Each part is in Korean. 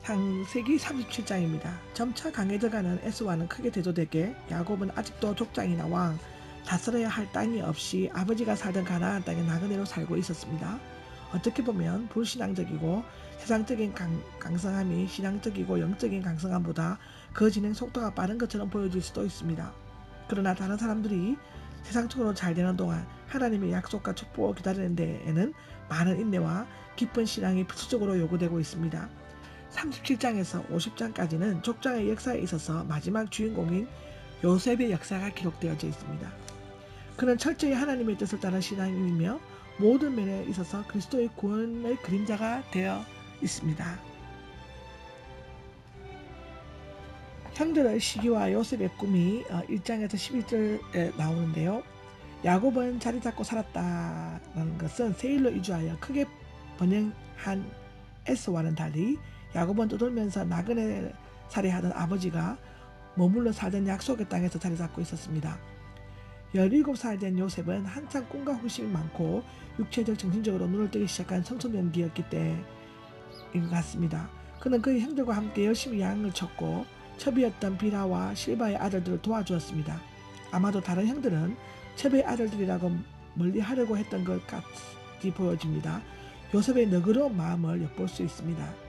창세기 37장입니다. 점차 강해져가는 에서와는 크게 대조되게 야곱은 아직도 족장이나 왕, 다스려야 할 땅이 없이 아버지가 살던 가나안 땅에 나그네로 살고 있었습니다. 어떻게 보면 불신앙적이고 세상적인 강성함이 신앙적이고 영적인 강성함보다 그 진행 속도가 빠른 것처럼 보여질 수도 있습니다. 그러나 다른 사람들이 세상적으로 잘 되는 동안 하나님의 약속과 축복을 기다리는 데에는 많은 인내와 깊은 신앙이 필수적으로 요구되고 있습니다. 37장에서 50장까지는 족장의 역사에 있어서 마지막 주인공인 요셉의 역사가 기록되어져 있습니다. 그는 철저히 하나님의 뜻을 따른 신앙인이며 모든 면에 있어서 그리스도의 구원의 그림자가 되어 있습니다. 형들의 시기와 요셉의 꿈이 1장에서 11절에 나오는데요. 야곱은 자리 잡고 살았다는 것은 세일로 이주하여 크게 번영한 에서와는 달리 야곱은 떠돌면서 나그네 살이하던 아버지가 머물러 살던 약속의 땅에서 자리 잡고 있었습니다. 17살 된 요셉은 한창 꿈과 호심이 많고 육체적 정신적으로 눈을 뜨기 시작한 청소년기였기 때인 것 같습니다. 그는 그의 형들과 함께 열심히 양을 쳤고 첩이었던 비라와 실바의 아들들을 도와주었습니다. 아마도 다른 형들은 첩의 아들들이라고 멀리하려고 했던 것 같이 보여집니다. 요셉의 너그러운 마음을 엿볼 수 있습니다.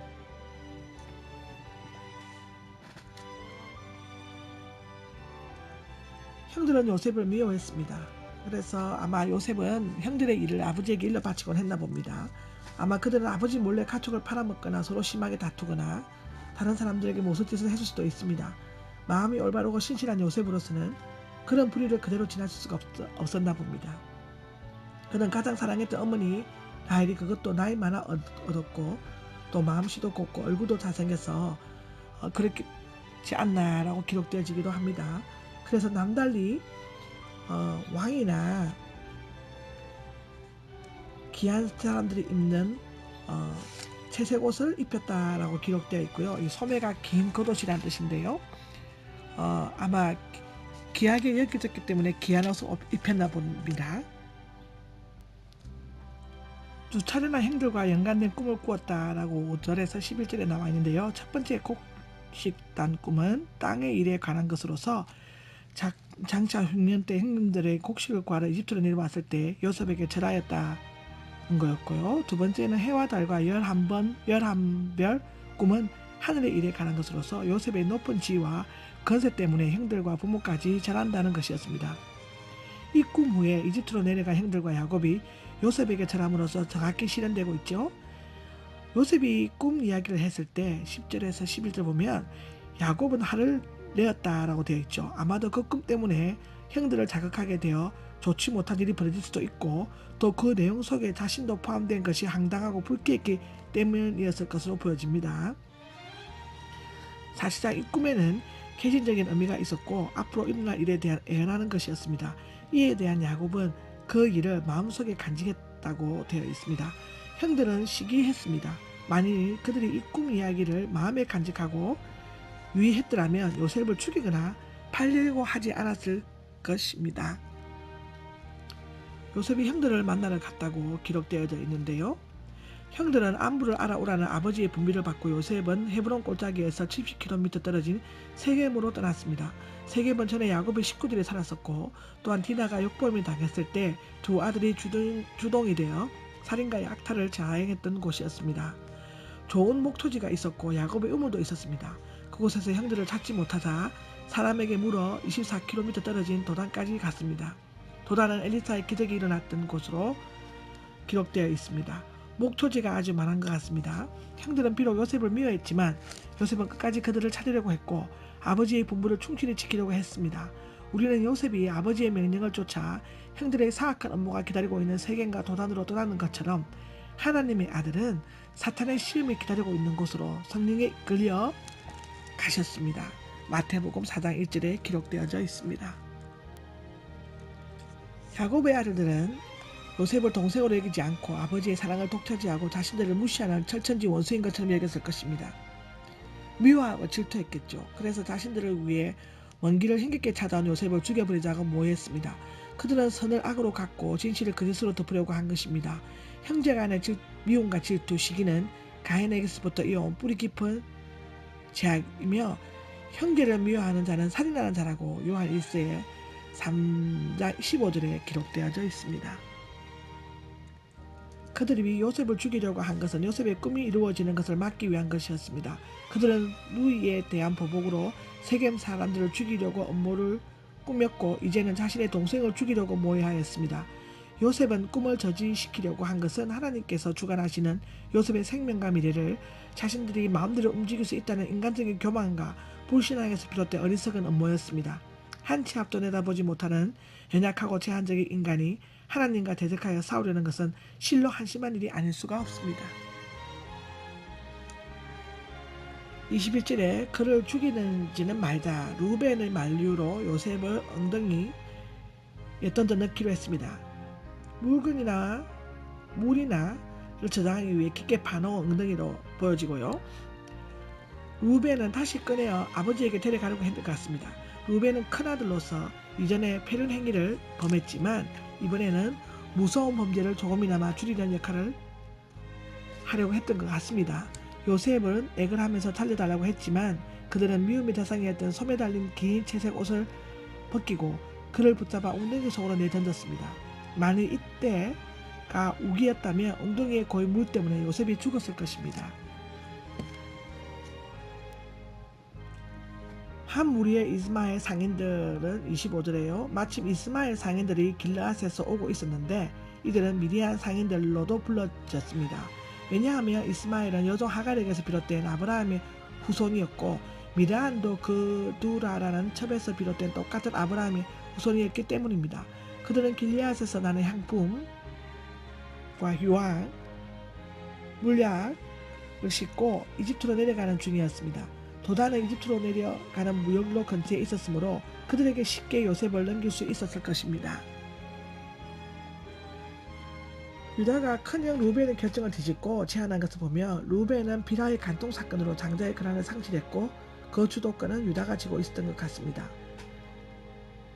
형들은 요셉을 미워했습니다. 그래서 아마 요셉은 형들의 일을 아버지에게 일러 바치곤 했나 봅니다. 아마 그들은 아버지 몰래 가축을 팔아먹거나 서로 심하게 다투거나 다른 사람들에게 못쓸짓을 해줄 수도 있습니다. 마음이 올바르고 신실한 요셉으로서는 그런 불의를 그대로 지나칠 수가 없었나 봅니다. 그는 가장 사랑했던 어머니 라헬이 그것도 나이 많아 얻었고 또 마음씨도 곱고 얼굴도 잘생겨서 그렇지 않나라고 기록되어지기도 합니다. 그래서 남달리 왕이나 귀한 사람들이 입는 채색 옷을 입혔다라고 기록되어 있고요. 이 소매가 긴 겉옷이라는 뜻인데요. 아마 귀하게 여겨졌기 때문에 귀한 옷을 입혔나 봅니다. 두 차례나 형들과 연관된 꿈을 꾸었다라고 5절에서 11절에 나와 있는데요. 첫 번째 곡식단 꿈은 땅의 일에 관한 것으로서 장차 흉년 때 형님들의 곡식을 구하러 이집트로 내려왔을 때 요셉에게 절하였다는 거였고요. 두 번째는 해와 달과 11별 꿈은 하늘의 일에 관한 것으로서 요셉의 높은 지위와 건세 때문에 형들과 부모까지 절한다는 것이었습니다. 이 꿈 후에 이집트로 내려간 형들과 야곱이 요셉에게 절함으로써 정확히 실현되고 있죠. 요셉이 꿈 이야기를 했을 때 10절에서 11절 보면 야곱은 하를 내었다라고 되어 있죠. 아마도 그 꿈 때문에 형들을 자극하게 되어 좋지 못한 일이 벌어질 수도 있고 또 그 내용 속에 자신도 포함된 것이 황당하고 불쾌했기 때문이었을 것으로 보여집니다. 사실상 이 꿈에는 개신적인 의미가 있었고 앞으로 일어날 일에 대한 예언하는 것이었습니다. 이에 대한 야곱은 그 일을 마음속에 간직했다고 되어 있습니다. 형들은 시기했습니다. 만일 그들이 이 꿈 이야기를 마음에 간직하고 유의했더라면 요셉을 죽이거나 팔려고 하지 않았을 것입니다. 요셉이 형들을 만나러 갔다고 기록되어져 있는데요. 형들은 안부를 알아오라는 아버지의 분비를 받고 요셉은 헤브론 골짜기에서 70km 떨어진 세겜으로 떠났습니다. 세겜은 전에 야곱의 식구들이 살았었고 또한 디나가 욕보임을 당했을 때 두 아들이 주동이 되어 살인과의 악탈을 자행했던 곳이었습니다. 좋은 목초지가 있었고 야곱의 우물도 있었습니다. 그곳에서 형들을 찾지 못하자 사람에게 물어 24km 떨어진 도단까지 갔습니다. 도단은 엘리사의 기적이 일어났던 곳으로 기록되어 있습니다. 목초지가 아주 많은 것 같습니다. 형들은 비록 요셉을 미워했지만 요셉은 끝까지 그들을 찾으려고 했고 아버지의 분부를 충실히 지키려고 했습니다. 우리는 요셉이 아버지의 명령을 쫓아 형들의 사악한 업무가 기다리고 있는 세겜과 도단으로 떠나는 것처럼 하나님의 아들은 사탄의 시험이 기다리고 있는 곳으로 성령에 이끌려 가셨습니다. 마태복음 4장 1절에 기록되어져 있습니다. 야곱의 아들들은 요셉을 동생으로 여기지 않고 아버지의 사랑을 독차지하고 자신들을 무시하는 철천지 원수인 것처럼 여겼을 것입니다. 미워하고 질투했겠죠. 그래서 자신들을 위해 먼 길을 힘겹게 찾아온 요셉을 죽여버리자고 모의했습니다. 그들은 선을 악으로 갚고 진실을 거짓으로 덮으려고 한 것입니다. 형제간의 미움과 질투, 시기는 가인에게서부터 이어온 뿌리 깊은 제약이며 형제를 미워하는 자는 살인하는 자라고 요한 1세 3장 15절에 기록되어져 있습니다. 그들이 요셉을 죽이려고 한 것은 요셉의 꿈이 이루어지는 것을 막기 위한 것이었습니다. 그들은 누이에 대한 보복으로 세겜 사람들을 죽이려고 음모를 꾸몄고 이제는 자신의 동생을 죽이려고 모해하였습니다. 요셉은 꿈을 저지시키려고 한 것은 하나님께서 주관하시는 요셉의 생명과 미래를 자신들이 마음대로 움직일 수 있다는 인간적인 교만과 불신앙에서 비롯된 어리석은 음모였습니다. 한 치 앞도 내다보지 못하는 연약하고 제한적인 인간이 하나님과 대적하여 싸우려는 것은 실로 한심한 일이 아닐 수가 없습니다. 21절에 그를 죽이는지는 말자. 루벤의 만류로 요셉을 엉덩이에 던져 넣기로 했습니다. 물이나를 저장하기 위해 깊게 파놓은 엉덩이로 보여지고요. 루벤은 다시 꺼내어 아버지에게 데려가려고 했던 것 같습니다. 루벤은 큰아들로서 이전에 패륜 행위를 범했지만 이번에는 무서운 범죄를 조금이나마 줄이려는 역할을 하려고 했던 것 같습니다. 요셉은 액을 하면서 살려달라고 했지만 그들은 미움의 대상이었던 소매 달린 긴 채색 옷을 벗기고 그를 붙잡아 엉덩이 속으로 내던졌습니다. 만일 이때가 우기였다면 엉덩이에 고인 물 때문에 요셉이 죽었을 것입니다. 한 무리의 이스마엘 상인들은 25절에요. 마침 이스마엘 상인들이 길르앗에서 오고 있었는데 이들은 미디안 상인들로도 불러졌습니다. 왜냐하면 이스마엘은 여종 하갈에게서 비롯된 아브라함의 후손이었고 미디안도 그두라라는 첩에서 비롯된 똑같은 아브라함의 후손이었기 때문입니다. 그들은 길르앗에서 나는 향품과 휴황, 물약을 싣고 이집트로 내려가는 중이었습니다. 도단은 이집트로 내려가는 무역로 근처에 있었으므로 그들에게 쉽게 요셉을 넘길 수 있었을 것입니다. 유다가 큰형 루벤의 결정을 뒤집고 제안한 것을 보면 루벤은 비라의 간통 사건으로 장자의 권한을 상실했고 그 주도권은 유다가 지고 있었던 것 같습니다.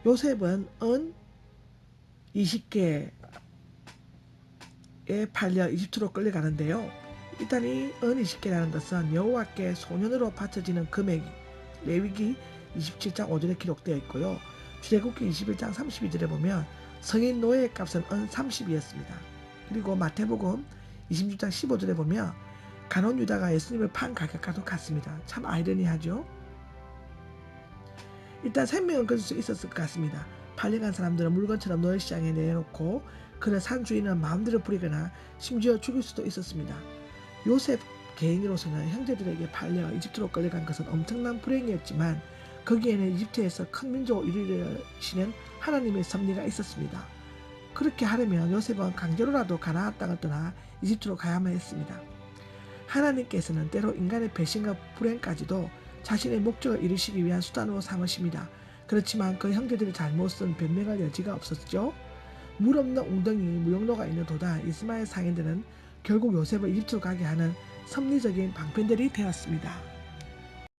요셉은 은 20개에 팔려 이집트로 끌려가는데요. 일단 이 은 20개라는 것은 여호와께 소년으로 바쳐지는 금액 레위기 27장 5절에 기록되어 있고요. 출애굽기 21장 32절에 보면 성인 노예의 값은 은 30이었습니다. 그리고 마태복음 26장 15절에 보면 간원 유다가 예수님을 판 가격과도 같습니다. 참 아이러니하죠. 일단 생명을 거둘 수 있었을 것 같습니다. 팔려간 사람들은 물건처럼 노예시장에 내놓고 그를 산 주인은 마음대로 부리거나 심지어 죽일 수도 있었습니다. 요셉 개인으로서는 형제들에게 팔려 이집트로 끌려간 것은 엄청난 불행이었지만 거기에는 이집트에서 큰 민족을 이루시는 하나님의 섭리가 있었습니다. 그렇게 하려면 요셉은 강제로라도 가나안 땅을 떠나 이집트로 가야만 했습니다. 하나님께서는 때로 인간의 배신과 불행까지도 자신의 목적을 이루시기 위한 수단으로 삼으십니다. 그렇지만 그 형제들의 잘못은 변명할 여지가 없었죠. 물 없는 웅덩이 무역로가 있는 도단 이스마엘 상인들은 결국 요셉을 이집트로 가게 하는 섭리적인 방편들이 되었습니다.